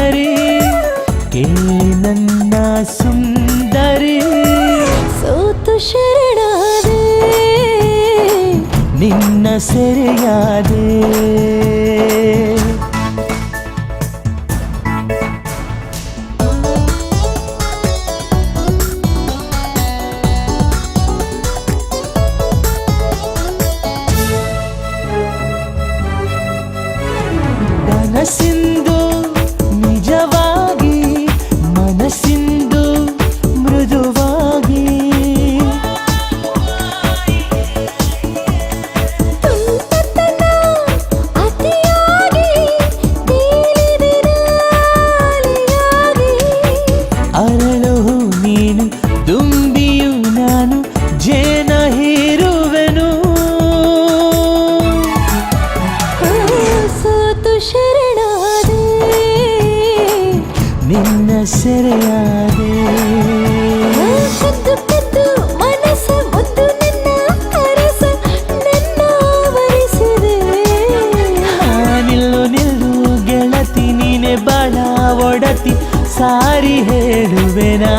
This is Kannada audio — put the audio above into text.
ಸುಂದರಿ ನನ್ನ ಸುಂದರಿ ಸೋತು ಶರಣಾದೆ ನಿನ್ನ ಸೆರೆಯಾದೆ ಮನಸ್ಸಿಂದು ನಿಜವಾಗಿ ಮನಸ್ಸಿಂದು ಮೃದುವಾಗಿ ತುಂಟತನ ಅತಿಯಾಗಿ ತೇಲಿದೆ ನಾಲಿಯಾಗಿ ಅರಳು ನೀನು ತುಂಬಿಯು ನಾನು ಜೇನ ಹೀರುವೆನು ಸೋತು ಶರಣಾದೆ ನಿನ್ನ ಸೆರೆಯಾದೆ ಕದ್ದು ಕದ್ದು ಮನಸ್ಸ ಮುದ್ದು ನಿನ್ನ ಅರಸ ನನ್ನ ಆವರಿಸಿದೆ ನಿಲ್ಲು ನಿಲ್ಲು ಗೆಳತಿ ನೀನೆ ಬಾಳ ಒಡತಿ ಸಾರಿ ಹೇಳುವೆನಾ